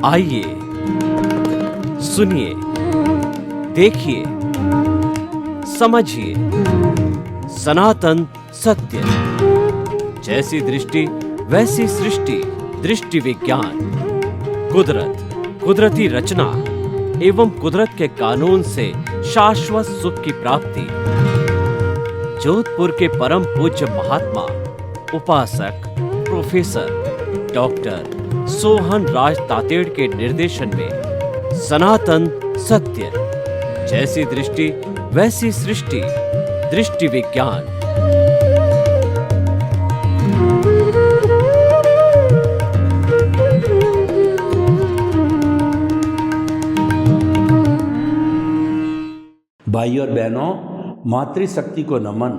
आइए, सुनिए, देखिए, समझिए सनातन सत्य। जैसी दृष्टि वैसी सृष्टि, दृष्टि विज्ञान। कुदरत, कुदरती रचना एवं कुदरत के कानून से शाश्वत सुख की प्राप्ति। जोधपुर के परम पूज्य महात्मा उपासक प्रोफेसर डॉक्टर सोहन राज तातेड़ के निर्देशन में सनातन सत्य। जैसी दृष्टि वैसी सृष्टि, दृष्टि विज्ञान। भाई और बहनों, मातृशक्ति को नमन।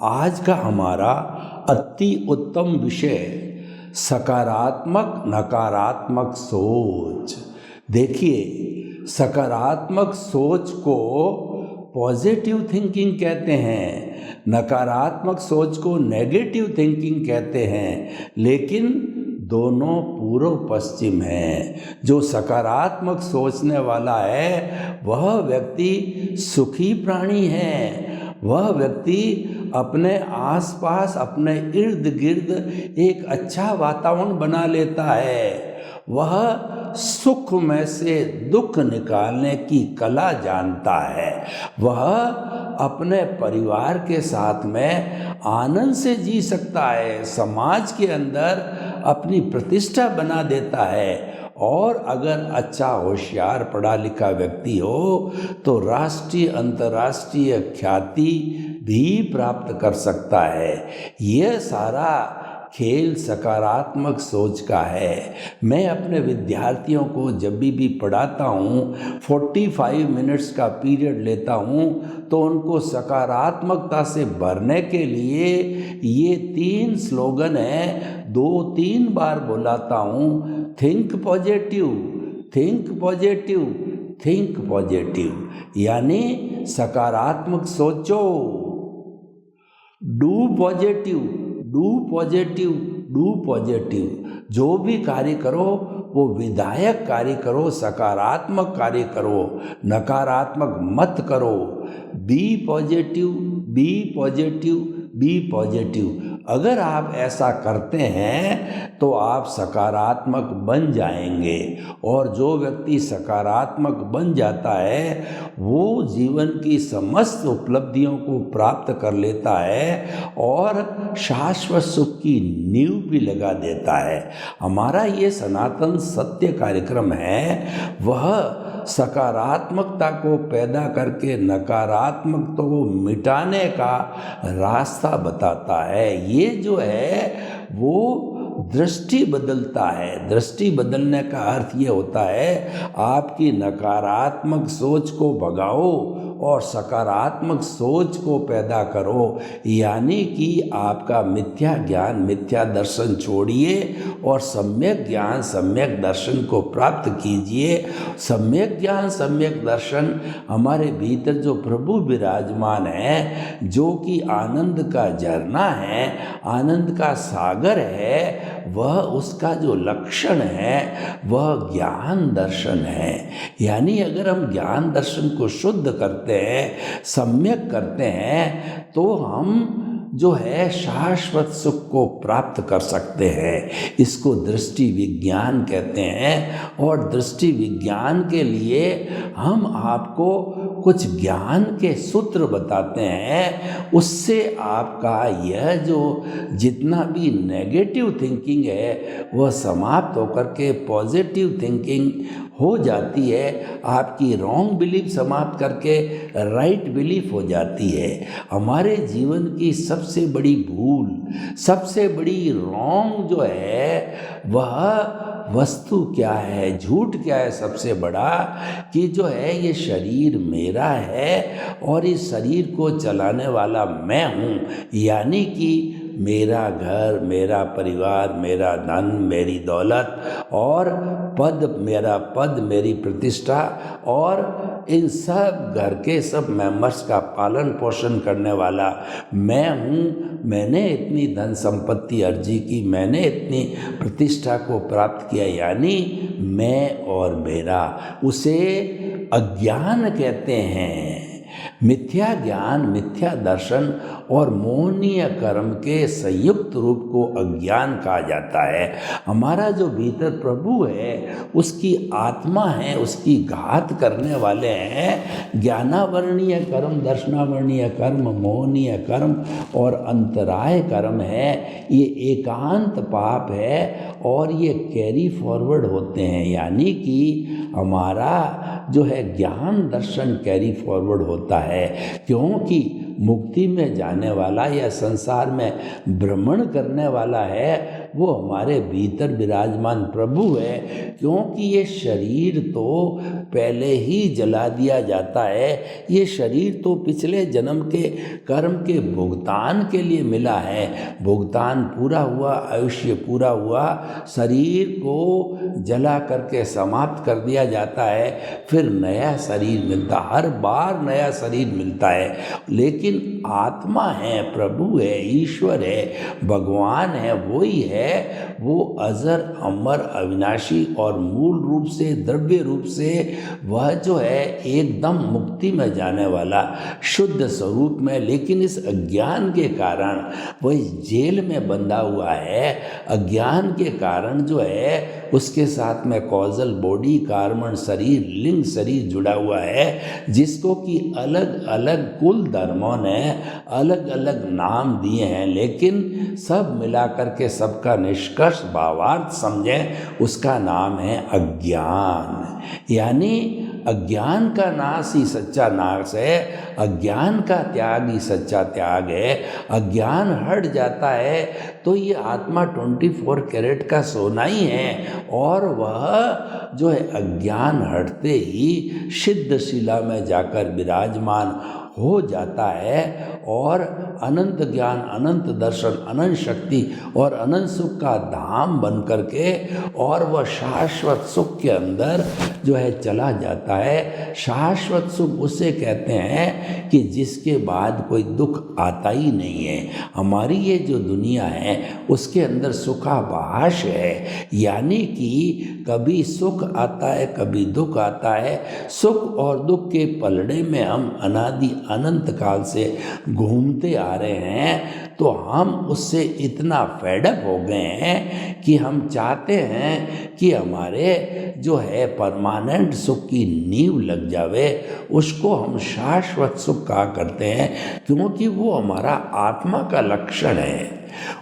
आज का हमारा अति उत्तम विषय सकारात्मक नकारात्मक सोच। देखिए, सकारात्मक सोच को पॉजिटिव थिंकिंग कहते हैं, नकारात्मक सोच को नेगेटिव थिंकिंग कहते हैं, लेकिन दोनों पूर्व पश्चिम हैं। जो सकारात्मक सोचने वाला है वह व्यक्ति सुखी प्राणी है। वह व्यक्ति अपने आसपास, अपने इर्द गिर्द एक अच्छा वातावरण बना लेता है। वह सुख में से दुख निकालने की कला जानता है। वह अपने परिवार के साथ में आनंद से जी सकता है, समाज के अंदर अपनी प्रतिष्ठा बना देता है। और अगर अच्छा होशियार पढ़ा लिखा व्यक्ति हो तो राष्ट्रीय अंतर्राष्ट्रीय ख्याति भी प्राप्त कर सकता है। यह सारा खेल सकारात्मक सोच का है। मैं अपने विद्यार्थियों को जब भी पढ़ाता हूँ, 45 मिनट्स का पीरियड लेता हूँ, तो उनको सकारात्मकता से भरने के लिए ये 3 स्लोगन हैं, 2-3 बार बुलाता हूँ। Think positive, think positive, think positive, यानी सकारात्मक सोचो। Do positive, do positive, do positive. जो भी कार्य करो वो विधायक कार्य करो, सकारात्मक कार्य करो, नकारात्मक मत करो। Be positive, be positive, be positive. अगर आप ऐसा करते हैं तो आप सकारात्मक बन जाएंगे। और जो व्यक्ति सकारात्मक बन जाता है वो जीवन की समस्त उपलब्धियों को प्राप्त कर लेता है और शाश्वत सुख की नींव भी लगा देता है। हमारा ये सनातन सत्य कार्यक्रम है, वह सकारात्मकता को पैदा करके नकारात्मक को मिटाने का रास्ता बताता है। ये जो है वो दृष्टि बदलता है। दृष्टि बदलने का अर्थ ये होता है आपकी नकारात्मक सोच को भगाओ और सकारात्मक सोच को पैदा करो। यानी कि आपका मिथ्या ज्ञान, मिथ्या दर्शन छोड़िए और सम्यक ज्ञान, सम्यक दर्शन को प्राप्त कीजिए। सम्यक ज्ञान, सम्यक दर्शन हमारे भीतर जो प्रभु विराजमान है, जो कि आनंद का झरना है, आनंद का सागर है, वह उसका जो लक्षण है वह ज्ञान दर्शन है। यानी अगर हम ज्ञान दर्शन को शुद्ध करते हैं, सम्यक करते हैं, तो हम जो है शाश्वत सुख को प्राप्त कर सकते हैं। इसको दृष्टि विज्ञान कहते हैं। और दृष्टि विज्ञान के लिए हम आपको कुछ ज्ञान के सूत्र बताते हैं। उससे आपका यह जो जितना भी नेगेटिव थिंकिंग है वह समाप्त होकर के पॉजिटिव थिंकिंग हो जाती है। आपकी रॉन्ग बिलीफ समाप्त करके राइट बिलीफ हो जाती है। हमारे जीवन की सबसे बड़ी भूल, सबसे बड़ी रॉन्ग जो है वह वस्तु क्या है, झूठ क्या है सबसे बड़ा, कि जो है ये शरीर मेरा है और इस शरीर को चलाने वाला मैं हूँ। यानी कि मेरा घर, मेरा परिवार, मेरा धन, मेरी दौलत और पद, मेरा पद, मेरी प्रतिष्ठा और इन सब घर के सब मेंबर्स का पालन पोषण करने वाला मैं हूँ। मैंने इतनी धन संपत्ति अर्जी की, मैंने इतनी प्रतिष्ठा को प्राप्त किया, यानी मैं और मेरा, उसे अज्ञान कहते हैं। मिथ्या ज्ञान, मिथ्या दर्शन और मोहनीय कर्म के संयुक्त रूप को अज्ञान कहा जाता है। हमारा जो भीतर प्रभु है, उसकी आत्मा है, उसकी घात करने वाले हैं ज्ञानावर्णीय कर्म, दर्शनावर्णीय कर्म, मोहनीय कर्म और अंतराय कर्म है। ये एकांत पाप है और ये कैरी फॉरवर्ड होते हैं, यानी कि हमारा जो है ज्ञान दर्शन कैरी फॉरवर्ड होता है, क्योंकि मुक्ति में जाने वाला या संसार में भ्रमण करने वाला है वो हमारे भीतर विराजमान प्रभु है। क्योंकि ये शरीर तो पहले ही जला दिया जाता है, ये शरीर तो पिछले जन्म के कर्म के भुगतान के लिए मिला है। भुगतान पूरा हुआ, आयुष्य पूरा हुआ, शरीर को जला करके समाप्त कर दिया जाता है, फिर नया शरीर मिलता, हर बार नया शरीर मिलता है। लेकिन आत्मा है, प्रभु है, ईश्वर है, भगवान है, वही है, वो अजर अमर अविनाशी और मूल रूप से, द्रव्य रूप से वह जो है एकदम मुक्ति में जाने वाला शुद्ध स्वरूप में। लेकिन इस अज्ञान के कारण वह इस जेल में बंधा हुआ है। अज्ञान के कारण जो है उसके साथ में कॉजल बॉडी, कार्बन शरीर, लिंग शरीर जुड़ा हुआ है, जिसको कि अलग अलग कुल धर्मों ने अलग अलग नाम दिए हैं, लेकिन सब मिलाकर के सबका निष्कर्ष भावार्थ समझें, उसका नाम है अज्ञान। यानी अज्ञान का नाश ही सच्चा नाश है, अज्ञान का त्याग ही सच्चा त्याग है। अज्ञान हट जाता है तो ये आत्मा 24 कैरेट का सोना ही है, और वह जो है अज्ञान हटते ही सिद्ध शिला में जाकर विराजमान हो जाता है और अनंत ज्ञान, अनंत दर्शन, अनंत शक्ति और अनंत सुख का धाम बन करके और वह शाश्वत सुख के अंदर जो है चला जाता है। शाश्वत सुख उसे कहते हैं कि जिसके बाद कोई दुख आता ही नहीं है। हमारी ये जो दुनिया है उसके अंदर सुखाभास है, यानी कि कभी सुख आता है, कभी दुख आता है। सुख और दुख के पलड़े में हम अनादि अनंत काल से घूमते आ रहे हैं, तो हम उससे इतना फेडअप हो गए हैं कि हम चाहते हैं कि हमारे जो है परमानेंट सुख की नींव लग जावे। उसको हम शाश्वत सुख कहा करते हैं, क्योंकि वो हमारा आत्मा का लक्षण है।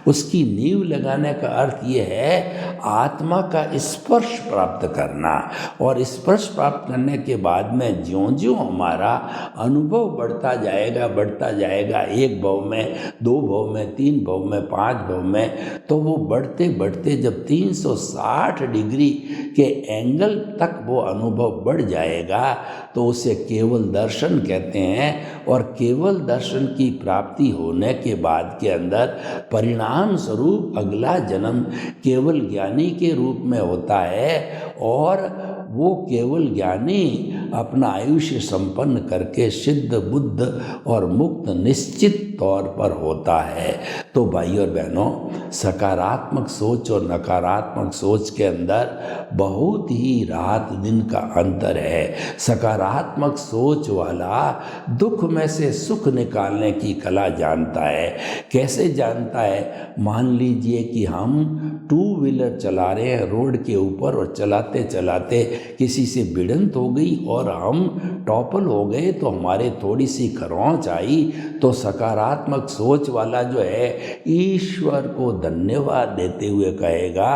उसकी नींव लगाने का अर्थ ये है आत्मा का स्पर्श प्राप्त करना, और स्पर्श प्राप्त करने के बाद में ज्यों-ज्यों हमारा अनुभव बढ़ता जाएगा, एक भाव में, 2 भाव में, 3 भाव में, 5 भाव में, तो वो बढ़ते बढ़ते जब 360 डिग्री के एंगल तक वो अनुभव बढ़ जाएगा तो उसे केवल दर्शन कहते हैं। और केवल दर्शन की प्राप्ति होने के बाद के अंदर परिणाम स्वरूप अगला जन्म केवल ज्ञानी के रूप में होता है, और वो केवल ज्ञानी अपना आयुष्य संपन्न करके सिद्ध, बुद्ध और मुक्त निश्चित तौर पर होता है। तो भाई और बहनों, सकारात्मक सोच और नकारात्मक सोच के अंदर बहुत ही रात दिन का अंतर है। सकारात्मक सोच वाला दुख में से सुख निकालने की कला जानता है। कैसे जानता है? मान लीजिए कि हम 2 व्हीलर चला रहे हैं रोड के ऊपर, और चलाते चलाते किसी से भिड़ंत हो गई और हम टॉपल हो गए, तो हमारे थोड़ी सी खरोंच आई, तो सकारात्मक सोच वाला जो है ईश्वर को धन्यवाद देते हुए कहेगा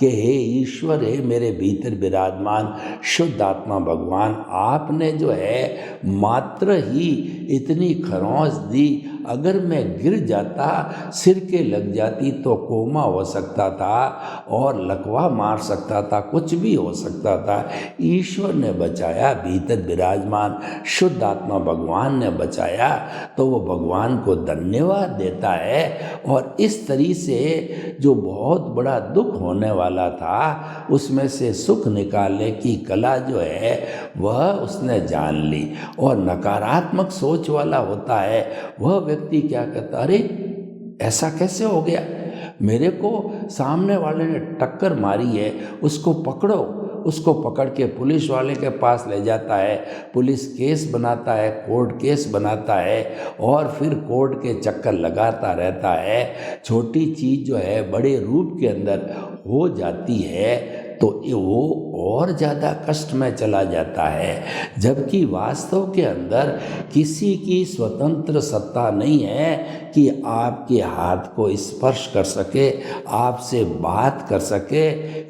कि हे ईश्वर, हे मेरे भीतर विराजमान शुद्ध आत्मा भगवान, आपने जो है मात्र ही इतनी खरोंच दी, अगर मैं गिर जाता, सिर के लग जाती तो कोमा हो सकता था और लकवा मार सकता था, कुछ भी हो सकता था। ईश्वर ने बचाया, भीतर विराजमान शुद्ध आत्मा भगवान ने बचाया, तो वो भगवान को धन्यवाद देता है। और इस तरीके से जो बहुत बड़ा दुख होने वाला था उसमें से सुख निकालने की कला जो है वह उसने जान ली। और नकारात्मक सोच वाला होता है वह व्यक्ति क्या कहता, अरे ऐसा कैसे हो गया, मेरे को सामने वाले ने टक्कर मारी है, उसको पकड़ो। उसको पकड़ के पुलिस वाले के पास ले जाता है, पुलिस केस बनाता है, कोर्ट केस बनाता है और फिर कोर्ट के चक्कर लगाता रहता है। छोटी चीज़ जो है बड़े रूप के अंदर हो जाती है तो वो और ज़्यादा कष्ट में चला जाता है, जबकि वास्तव के अंदर किसी की स्वतंत्र सत्ता नहीं है कि आपके हाथ को स्पर्श कर सके, आपसे बात कर सके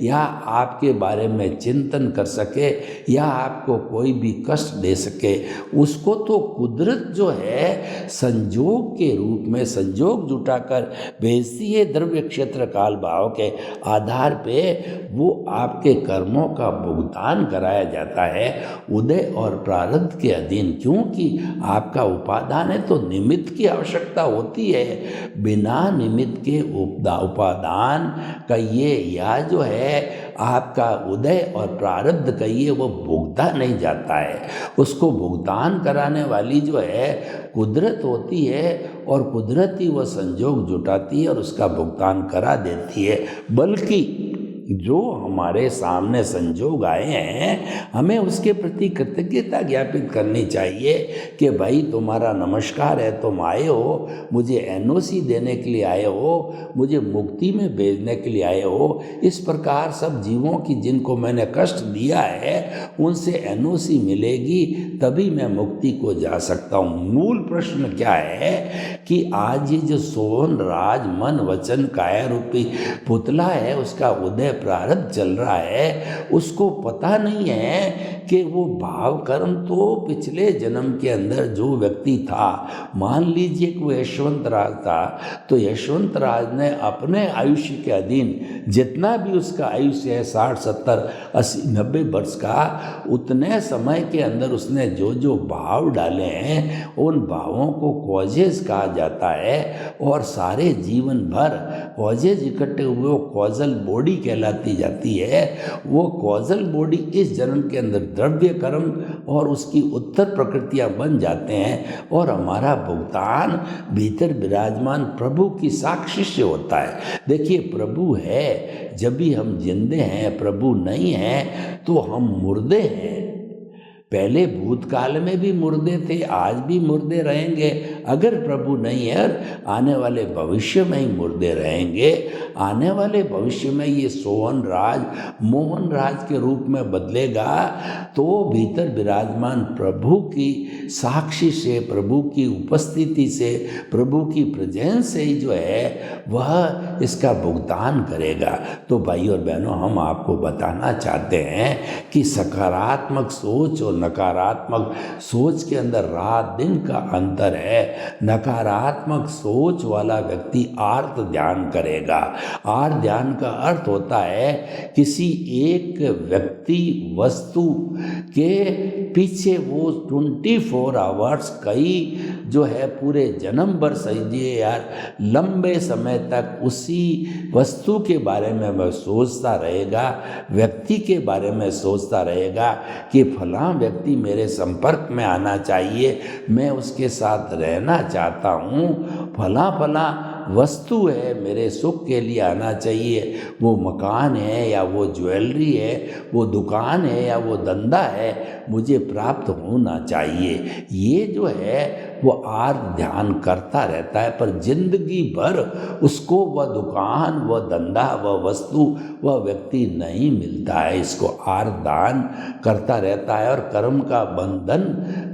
या आपके बारे में चिंतन कर सके या आपको कोई भी कष्ट दे सके। उसको तो कुदरत जो है संजोग के रूप में संजोग जुटाकर भेजती है। द्रव्य क्षेत्र काल भाव के आधार पे वो आपके कर्मों का भुगतान कराया जाता है उदय और प्रारब्ध के अधीन, क्योंकि आपका उपादान है तो निमित्त की आवश्यकता होती है। बिना निमित्त के उपादान कहिए या जो है आपका उदय और प्रारब्ध कहिए वो भुगता नहीं जाता है। उसको भुगतान कराने वाली जो है कुदरत होती है और कुदरत ही वह संजोग जुटाती है और उसका भुगतान करा देती है। बल्कि जो हमारे सामने संजोग आए हैं हमें उसके प्रति कृतज्ञता ज्ञापित करनी चाहिए कि भाई तुम्हारा नमस्कार है, तुम आए हो, मुझे एनओसी देने के लिए आए हो, मुझे मुक्ति में भेजने के लिए आए हो। इस प्रकार सब जीवों की जिनको मैंने कष्ट दिया है उनसे एनओसी मिलेगी तभी मैं मुक्ति को जा सकता हूँ। मूल प्रश्न क्या है कि आज ये जो सोहन राज मन वचन काया रूपी पुतला है उसका उदय प्रारब्ध चल रहा है, उसको पता नहीं है कि वो भाव कर्म तो पिछले जन्म के अंदर जो व्यक्ति था, मान लीजिए कि वो यशवंत राज था, तो यशवंत राज ने अपने आयुष्य के अधीन जितना भी उसका आयुष्य है 60 70 80 90 वर्ष का, उतने समय के अंदर उसने जो जो भाव डाले हैं उन भावों को कॉजेज कहा जाता है। और सारे जीवन भर कॉजेज इकट्ठे हुए कॉजल बॉडी कहलाती जाती है। वो कॉजल बॉडी इस जन्म के अंदर द्रव्य कर्म और उसकी उत्तर प्रकृतियां बन जाते हैं और हमारा भुगतान भीतर विराजमान प्रभु की साक्षी से होता है। देखिए प्रभु है जब भी हम जिंदे हैं, प्रभु नहीं है तो हम मुर्दे हैं। पहले भूतकाल में भी मुर्दे थे, आज भी मुर्दे रहेंगे अगर प्रभु नहीं है, और आने वाले भविष्य में ही मुर्दे रहेंगे। आने वाले भविष्य में ये सोहन राज मोहन राज के रूप में बदलेगा तो भीतर विराजमान प्रभु की साक्षी से, प्रभु की उपस्थिति से, प्रभु की प्रेजेंस से ही जो है वह इसका भुगतान करेगा। तो भाई और बहनों, हम आपको बताना चाहते हैं कि सकारात्मक सोच और नकारात्मक सोच के अंदर रात दिन का अंतर है। नकारात्मक सोच वाला व्यक्ति आर्त ध्यान करेगा। आर्त ध्यान का अर्थ होता है किसी एक व्यक्ति वस्तु के पीछे वो 24 आवर्स कई जो है पूरे जन्म भर समझिए यार लंबे समय तक उसी वस्तु के बारे में वह सोचता रहेगा, व्यक्ति के बारे में सोचता रहेगा कि फलां व्यक्ति मेरे संपर्क में आना चाहिए, मैं उसके साथ रहना चाहता हूँ, फलां फलां वस्तु है मेरे सुख के लिए आना चाहिए, वो मकान है या वो ज्वेलरी है, वो दुकान है या वो धंधा है, मुझे प्राप्त होना चाहिए। ये जो है वो आर्त ध्यान करता रहता है, पर जिंदगी भर उसको वह दुकान, वह धंधा, वह वस्तु, वह व्यक्ति नहीं मिलता है। इसको आर्त दान करता रहता है और कर्म का बंधन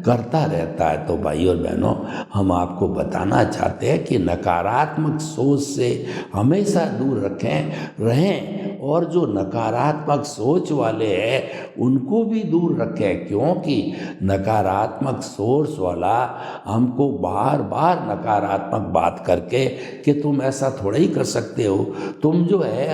करता रहता है। तो भाई और बहनों, हम आपको बताना चाहते हैं कि नकारात्मक सोच से हमेशा दूर रहें और जो नकारात्मक सोच वाले हैं उनको भी दूर रखें, क्योंकि नकारात्मक सोच वाला हमको बार बार नकारात्मक बात करके कि तुम ऐसा थोड़ा ही कर सकते हो, तुम जो है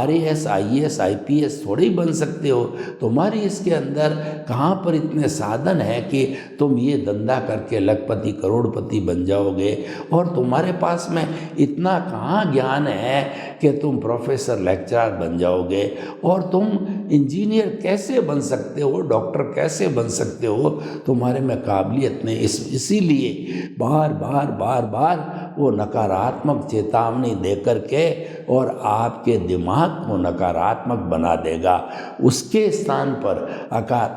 RAS IAS IPS थोड़े ही बन सकते हो, तुम्हारी इसके अंदर कहाँ पर इतने साधन है कि तुम ये धंधा करके लखपति करोड़पति बन जाओगे, और तुम्हारे पास में इतना कहाँ ज्ञान है कि तुम प्रोफेसर लेक्चरर बन जाओगे, और तुम इंजीनियर कैसे बन सकते हो, डॉक्टर कैसे बन सकते हो, तुम्हारे में काबिलियत नहीं। इसीलिए बार बार बार बार वो नकारात्मक चेतावनी दे करके और आपके दिमाग को नकारात्मक बना देगा। उसके स्थान पर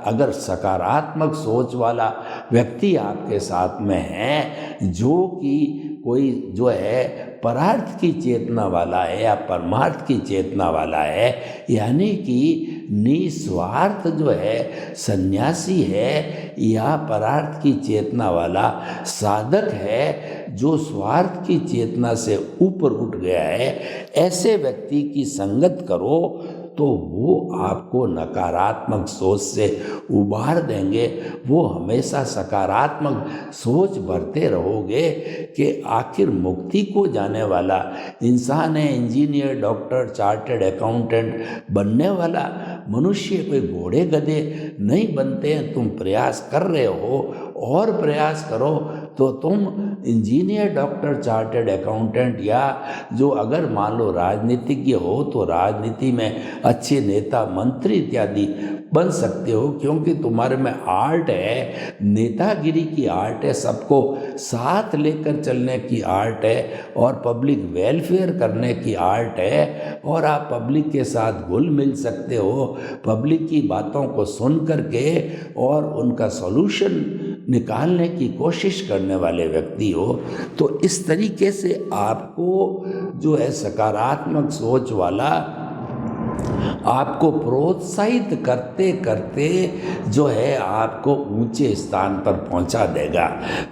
अगर सकारात्मक सोच वाला व्यक्ति आपके साथ में है, जो कि कोई जो है परार्थ की चेतना वाला है या परमार्थ की चेतना वाला है, यानी कि निस्वार्थ जो है सन्यासी है या परार्थ की चेतना वाला साधक है, जो स्वार्थ की चेतना से ऊपर उठ गया है, ऐसे व्यक्ति की संगत करो तो वो आपको नकारात्मक सोच से उबार देंगे। वो हमेशा सकारात्मक सोच भरते रहोगे कि आखिर मुक्ति को जाने वाला इंसान है, इंजीनियर, डॉक्टर, चार्टर्ड अकाउंटेंट बनने वाला मनुष्य कोई घोड़े गधे नहीं बनते हैं। तुम प्रयास कर रहे हो और प्रयास करो तो तुम इंजीनियर, डॉक्टर, चार्टर्ड अकाउंटेंट या जो अगर मान लो राजनीतिज्ञ हो तो राजनीति में अच्छे नेता, मंत्री इत्यादि बन सकते हो, क्योंकि तुम्हारे में आर्ट है, नेतागिरी की आर्ट है, सबको साथ लेकर चलने की आर्ट है और पब्लिक वेलफेयर करने की आर्ट है, और आप पब्लिक के साथ घुल मिल सकते हो, पब्लिक की बातों को सुन करके और उनका सॉल्यूशन निकालने की कोशिश करने वाले व्यक्ति हो। तो इस तरीके से आपको जो है सकारात्मक सोच वाला आपको प्रोत्साहित करते करते जो है आपको ऊंचे स्थान पर पहुंचा देगा।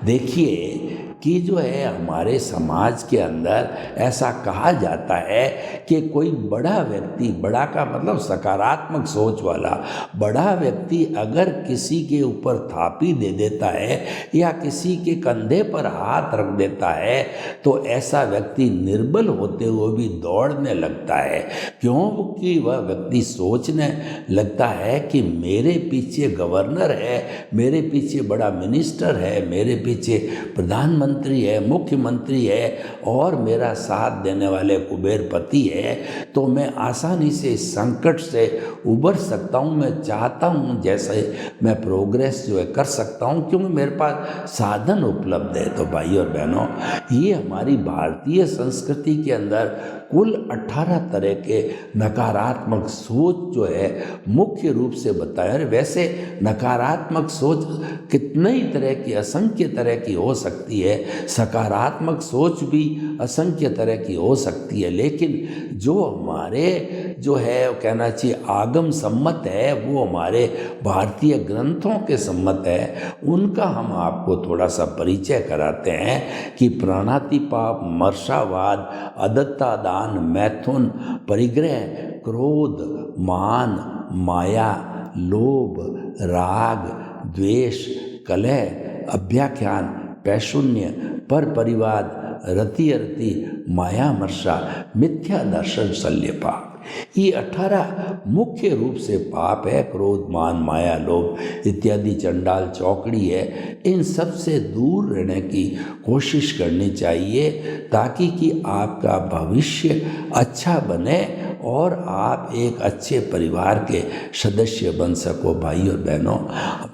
देखिए कि जो है हमारे समाज के अंदर ऐसा कहा जाता है कि कोई बड़ा व्यक्ति, बड़ा का मतलब सकारात्मक सोच वाला बड़ा व्यक्ति अगर किसी के ऊपर थापी दे देता है या किसी के कंधे पर हाथ रख देता है तो ऐसा व्यक्ति निर्बल होते हुए भी दौड़ने लगता है, क्योंकि वह व्यक्ति सोचने लगता है कि मेरे पीछे गवर्नर है, मेरे पीछे बड़ा मिनिस्टर है, मेरे पीछे प्रधानमंत्री है, मुख्यमंत्री है और मेरा साथ देने वाले कुबेरपति है, तो मैं आसानी से इस संकट से उबर सकता हूँ। मैं चाहता हूँ जैसे मैं प्रोग्रेस जो है कर सकता हूँ, क्योंकि मेरे पास साधन उपलब्ध है। तो भाई और बहनों, ये हमारी भारतीय संस्कृति के अंदर कुल 18 तरह के नकारात्मक सोच जो है मुख्य रूप से बताया। और वैसे नकारात्मक सोच कितने ही तरह की, असंख्य तरह की हो सकती है, सकारात्मक सोच भी असंख्य तरह की हो सकती है, लेकिन जो हमारे जो है कहना चाहिए आगम सम्मत है, वो हमारे भारतीय ग्रंथों के सम्मत है, उनका हम आपको थोड़ा सा परिचय कराते हैं कि प्राणातिपात, मर्षावाद, अदत्ता दान, मैथुन, परिग्रह, क्रोध, मान, माया, लोभ, राग, द्वेष, कलह, अभ्याख्यान, पैशून्य, पर परिवाद, रति अरति, माया मर्षा, मिथ्या दर्शन, शल्य पाप। ये 18 मुख्य रूप से पाप है। क्रोध, मान, माया, लोभ इत्यादि चंडाल चौकड़ी है। इन सब से दूर रहने की कोशिश करनी चाहिए ताकि कि आपका भविष्य अच्छा बने और आप एक अच्छे परिवार के सदस्य बन सको। भाई और बहनों,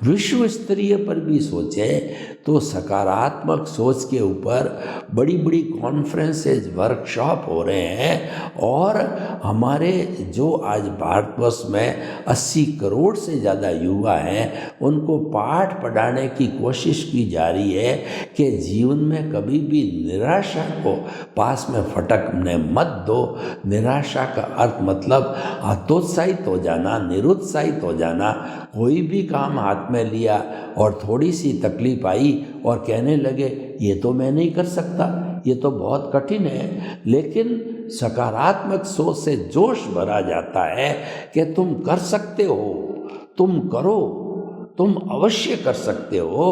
विश्व स्तरीय पर भी सोचें तो सकारात्मक सोच के ऊपर बड़ी बड़ी कॉन्फ्रेंसेज, वर्कशॉप हो रहे हैं, और हमारे जो आज भारतवर्ष में 80 करोड़ से ज़्यादा युवा हैं, उनको पाठ पढ़ाने की कोशिश की जा रही है कि जीवन में कभी भी निराशा को पास में फटकने मत दो। निराशा का अर्थ मतलब हतोत्साहित हो जाना, निरुत्साहित हो जाना। कोई भी काम हाथ में लिया और थोड़ी सी तकलीफ आई और कहने लगे ये तो मैं नहीं कर सकता, ये तो बहुत कठिन है। लेकिन सकारात्मक सोच से जोश भरा जाता है कि तुम कर सकते हो, तुम करो, तुम अवश्य कर सकते हो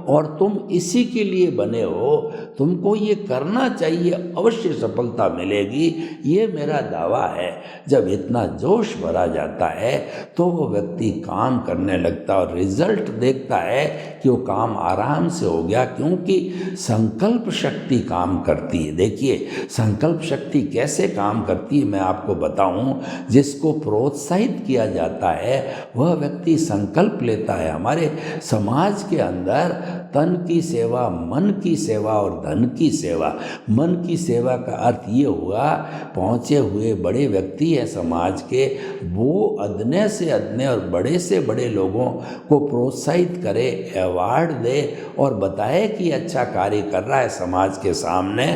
और तुम इसी के लिए बने हो, तुमको ये करना चाहिए, अवश्य सफलता मिलेगी, ये मेरा दावा है। जब इतना जोश भरा जाता है तो वो व्यक्ति काम करने लगता है और रिजल्ट देखता है कि वो काम आराम से हो गया, क्योंकि संकल्प शक्ति काम करती है। देखिए संकल्प शक्ति कैसे काम करती है मैं आपको बताऊं। जिसको प्रोत्साहित किया जाता है वह व्यक्ति संकल्प लेता है। हमारे समाज के अंदर तन की सेवा, मन की सेवा और धन की सेवा। मन की सेवा का अर्थ ये हुआ पहुँचे हुए बड़े व्यक्ति हैं समाज के, वो अदने से अदने और बड़े से बड़े लोगों को प्रोत्साहित करे, अवार्ड दे और बताए कि अच्छा कार्य कर रहा है समाज के सामने।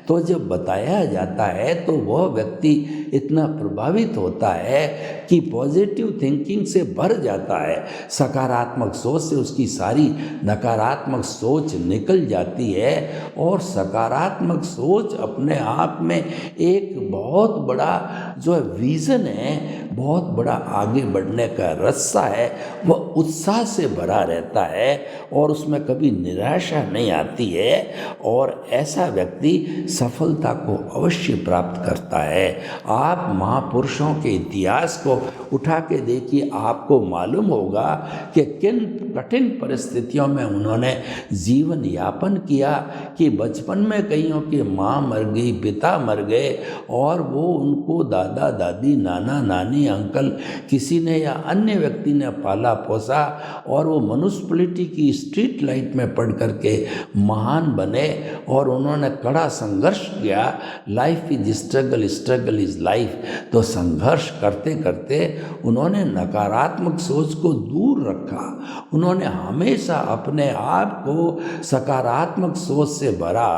तो जब बताया जाता है तो वह व्यक्ति इतना प्रभावित होता है कि पॉजिटिव थिंकिंग से भर जाता है। सकारात्मक सोच से उसकी सारी नकारात्मक सोच निकल जाती है और सकारात्मक सोच अपने आप में एक बहुत बड़ा जो है विज़न है, बहुत बड़ा आगे बढ़ने का रास्ता है, वह उत्साह से भरा रहता है और उसमें कभी निराशा नहीं आती है और ऐसा व्यक्ति सफलता को अवश्य प्राप्त करता है। आप महापुरुषों के इतिहास को उठा के देखिए, आपको मालूम होगा कि किन कठिन परिस्थितियों में उन्होंने जीवन यापन किया कि बचपन में कईयों की माँ मर गई, पिता मर गए और वो उनको दादा दादी, नाना नानी, अंकल किसी ने या अन्य व्यक्ति ने पाला पोसा और वो म्युनिसिपैलिटी की स्ट्रीट लाइट में पढ़ करके महान बने और उन्होंने कड़ा संघर्ष किया। Life is struggle, struggle is life. तो संघर्ष करते करते उन्होंने नकारात्मक सोच को दूर रखा। उन्होंने हमेशा अपने आप को सकारात्मक सोच से भरा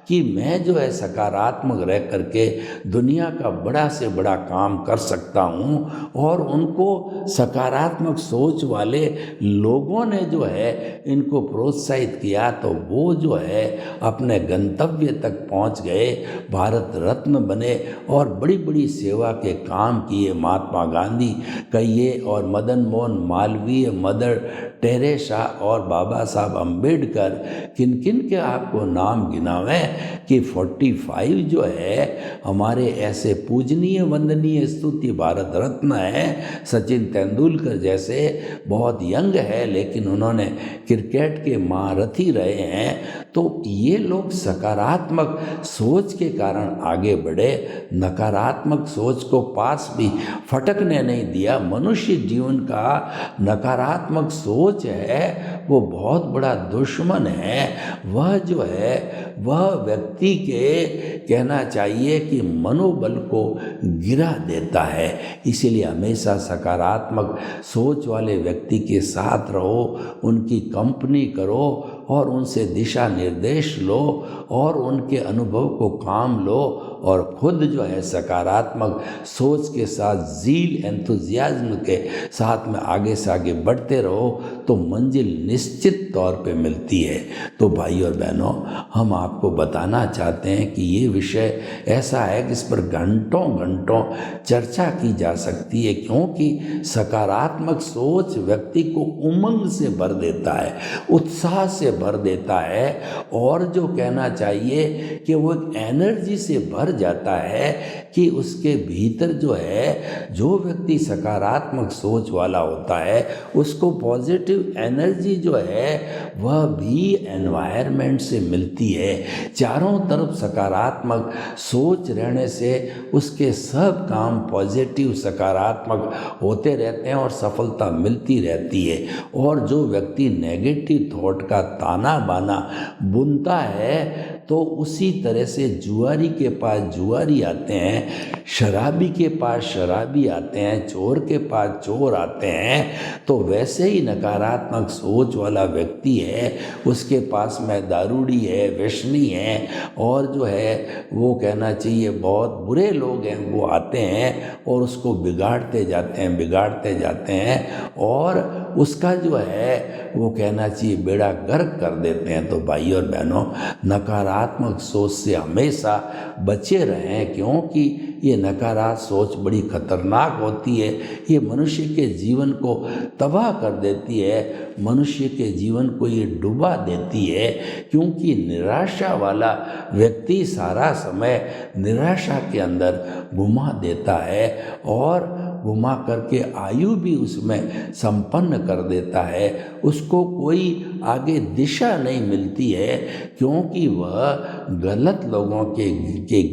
कि मैं जो है सकारात्मक रह करके दुनिया का बड़ा से बड़ा काम कर सकता हूँ। और उनको सकारात्मक सोच वाले लोगों ने जो है इनको प्रोत्साहित किया तो वो जो है अपने गंतव्य तक पहुँच गए, भारत रत्न बने और बड़ी बड़ी सेवा के काम किए। महात्मा गांधी कहिए और मदन मोहन मालवीय, मदर टेरेसा और बाबा साहब अम्बेडकर, किन किन के आपको नाम गिनावें कि 45 जो है हमारे ऐसे पूजनीय वंदनीय स्तुति भारत रत्न है। सचिन तेंदुलकर जैसे बहुत यंग है लेकिन उन्होंने क्रिकेट के महारथी रहे हैं। तो ये लोग सकारात्मक सोच के कारण आगे बढ़े, नकारात्मक सोच को पास भी फटकने नहीं दिया। मनुष्य जीवन का नकारात्मक सोच है वो बहुत बड़ा दुश्मन है। वह जो है वह व्यक्ति के कहना चाहिए कि मनोबल को गिरा देता है। इसीलिए हमेशा सकारात्मक सोच वाले व्यक्ति के साथ रहो, उनकी कंपनी करो और उनसे दिशा निर्देश लो और उनके अनुभव को काम लो और खुद जो है सकारात्मक सोच के साथ ज़ील, एंथुजियाज्म के साथ में आगे से आगे बढ़ते रहो तो मंजिल निश्चित तौर पे मिलती है। तो भाई और बहनों, हम आपको बताना चाहते हैं कि ये विषय ऐसा है कि इस पर घंटों घंटों चर्चा की जा सकती है, क्योंकि सकारात्मक सोच व्यक्ति को उमंग से भर देता है, उत्साह से भर देता है और जो कहना चाहिए कि वो एक एनर्जी से भर जाता है कि उसके भीतर जो है, जो व्यक्ति सकारात्मक सोच वाला होता है उसको पॉजिटिव एनर्जी जो है वह भी एनवायरनमेंट से मिलती है। चारों तरफ सकारात्मक सोच रहने से उसके सब काम पॉजिटिव सकारात्मक होते रहते हैं और सफलता मिलती रहती है। और जो व्यक्ति नेगेटिव थॉट का ताना बाना बुनता है तो उसी तरह से जुआरी के पास जुआरी आते हैं, शराबी के पास शराबी आते हैं, चोर के पास चोर आते हैं। तो वैसे ही नकारात्मक सोच वाला व्यक्ति है, उसके पास में दारूड़ी है, व्यसनी है और जो है वो कहना चाहिए बहुत बुरे लोग हैं, वो आते हैं और उसको बिगाड़ते जाते हैं और उसका जो है वो कहना चाहिए बेड़ा गर्क कर देते हैं। तो भाई और बहनों, नकारात्मक सोच से हमेशा बचे रहें, क्योंकि ये नकारात्मक सोच बड़ी खतरनाक होती है। ये मनुष्य के जीवन को तबाह कर देती है, मनुष्य के जीवन को ये डुबा देती है, क्योंकि निराशा वाला व्यक्ति सारा समय निराशा के अंदर घुमा देता है और घुमा करके आयु भी उसमें संपन्न कर देता है। उसको कोई आगे दिशा नहीं मिलती है, क्योंकि वह गलत लोगों के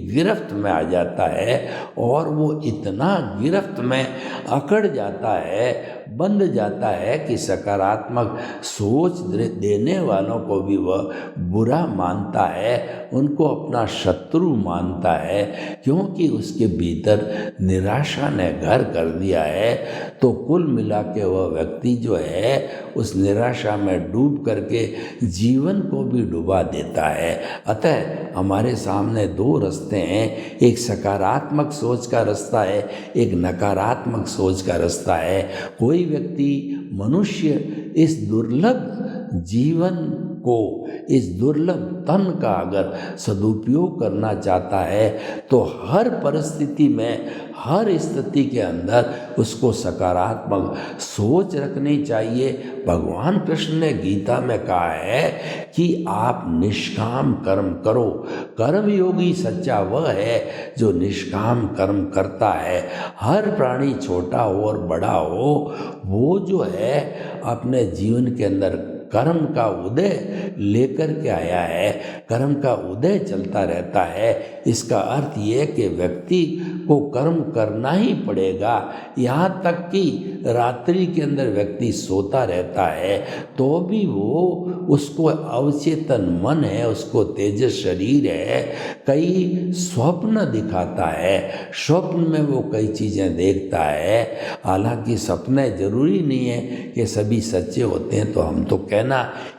गिरफ्त में आ जाता है और वो इतना गिरफ्त में अकड़ जाता है, बंध जाता है कि सकारात्मक सोच देने वालों को भी वह बुरा मानता है, उनको अपना शत्रु मानता है, क्योंकि उसके भीतर निराशा ने घर कर दिया है। तो कुल मिला के वह व्यक्ति जो है उस निराशा में डूब करके जीवन को भी डुबा देता है। अतः हमारे सामने दो रास्ते हैं, एक सकारात्मक सोच का रास्ता है, एक नकारात्मक सोच का रास्ता है। कोई व्यक्ति मनुष्य इस दुर्लभ जीवन को, इस दुर्लभ तन का अगर सदुपयोग करना चाहता है तो हर परिस्थिति में, हर स्थिति के अंदर उसको सकारात्मक सोच रखनी चाहिए। भगवान कृष्ण ने गीता में कहा है कि आप निष्काम कर्म करो। कर्मयोगी सच्चा वह है जो निष्काम कर्म करता है। हर प्राणी छोटा हो और बड़ा हो, वो जो है अपने जीवन के अंदर कर्म का उदय लेकर के आया है, कर्म का उदय चलता रहता है। इसका अर्थ ये कि व्यक्ति को कर्म करना ही पड़ेगा। यहाँ तक कि रात्रि के अंदर व्यक्ति सोता रहता है तो भी वो, उसको अवचेतन मन है, उसको तेजस शरीर है, कई स्वप्न दिखाता है, स्वप्न में वो कई चीज़ें देखता है। हालांकि सपने जरूरी नहीं है कि सभी सच्चे होते हैं। तो हम तो कहना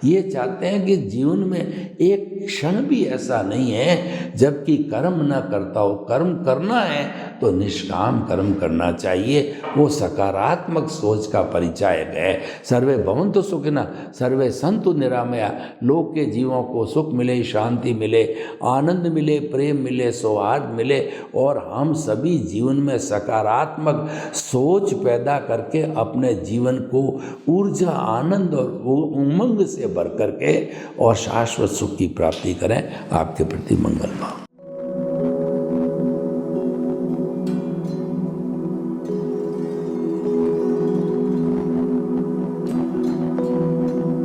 ये चाहते हैं कि जीवन में एक क्षण भी ऐसा नहीं है जबकि कर्म न करता हो। कर्म करना है तो निष्काम कर्म करना चाहिए, वो सकारात्मक सोच का परिचायक है। सर्वे भवन्तु सुखिनः, सर्वे सन्तु निरामया। लोक के जीवों को सुख मिले, शांति मिले, आनंद मिले, प्रेम मिले, सौहार्द मिले और हम सभी जीवन में सकारात्मक सोच पैदा करके अपने जीवन को ऊर्जा, आनंद और उमंग से भर करके और शाश्वत सुख की प्राप्ति करें। आपके प्रति मंगल भाव।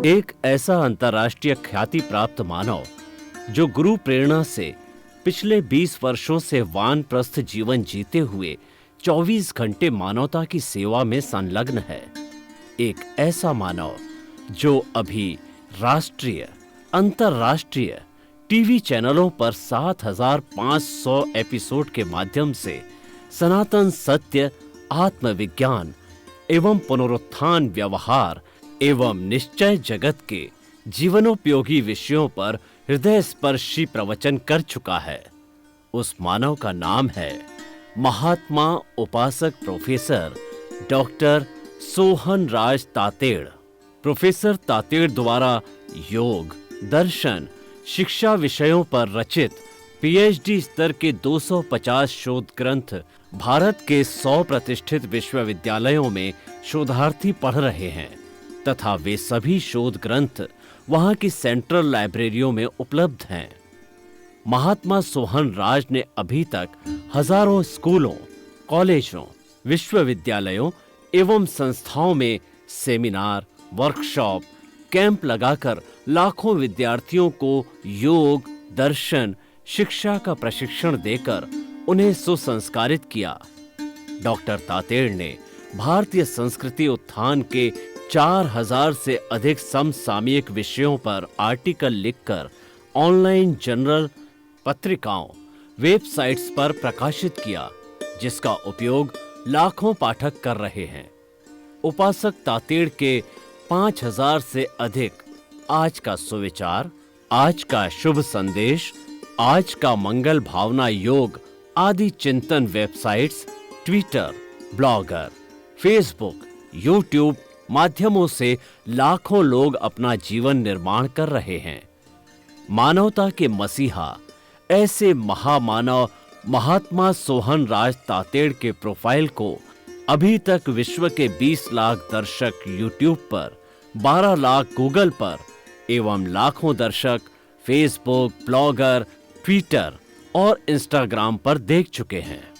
एक ऐसा अंतर्राष्ट्रीय ख्याति प्राप्त मानव जो गुरु प्रेरणा से पिछले 20 वर्षों से वानप्रस्थ जीवन जीते हुए 24 घंटे मानवता की सेवा में संलग्न है। एक ऐसा मानव जो अभी राष्ट्रीय, अंतर्राष्ट्रीय टीवी चैनलों पर 7,500 एपिसोड के माध्यम से सनातन सत्य, आत्मविज्ञान एवं पुनरुत्थान, व्यवहार एवं निश्चय जगत के जीवनोपयोगी विषयों पर हृदय स्पर्शी प्रवचन कर चुका है। उस मानव का नाम है महात्मा उपासक प्रोफेसर डॉक्टर सोहन राज तातेड़। प्रोफेसर तातेड़ द्वारा योग, दर्शन, शिक्षा विषयों पर रचित पीएचडी स्तर के 250 शोध ग्रंथ भारत के 100 प्रतिष्ठित विश्वविद्यालयों में शोधार्थी पढ़ रहे हैं तथा वे सभी शोध ग्रंथ वहां की सेंट्रल लाइब्रेरियों में उपलब्ध हैं। महात्मा सोहन राज ने अभी तक हजारों स्कूलों, कॉलेजों, विश्वविद्यालयों एवं संस्थाओं में सेमिनार, वर्कशॉप, कैंप लगाकर लाखों विद्यार्थियों को योग, दर्शन, शिक्षा का प्रशिक्षण देकर उन्हें सुसंस्कारित किया। डॉक्टर तातेड़ ने भारतीय संस्कृति उत्थान के 4000 से अधिक समसामयिक विषयों पर आर्टिकल लिखकर ऑनलाइन जर्नल, पत्रिकाओं, वेबसाइट्स पर प्रकाशित किया, जिसका उपयोग लाखों पाठक कर रहे हैं। उपासक तातेड़ के 5000 से अधिक आज का सुविचार, आज का शुभ संदेश, आज का मंगल भावना योग आदि चिंतन websites, Twitter, blogger, Facebook, YouTube माध्यमों से लाखों लोग अपना जीवन निर्माण कर रहे हैं। मानवता के मसीहा ऐसे महामानव महात्मा सोहन राज तातेड़ के प्रोफाइल को अभी तक विश्व के 20 लाख दर्शक यूट्यूब पर, 12 लाख गूगल पर एवं लाखों दर्शक फेसबुक, ब्लॉगर, ट्विटर और इंस्टाग्राम पर देख चुके हैं।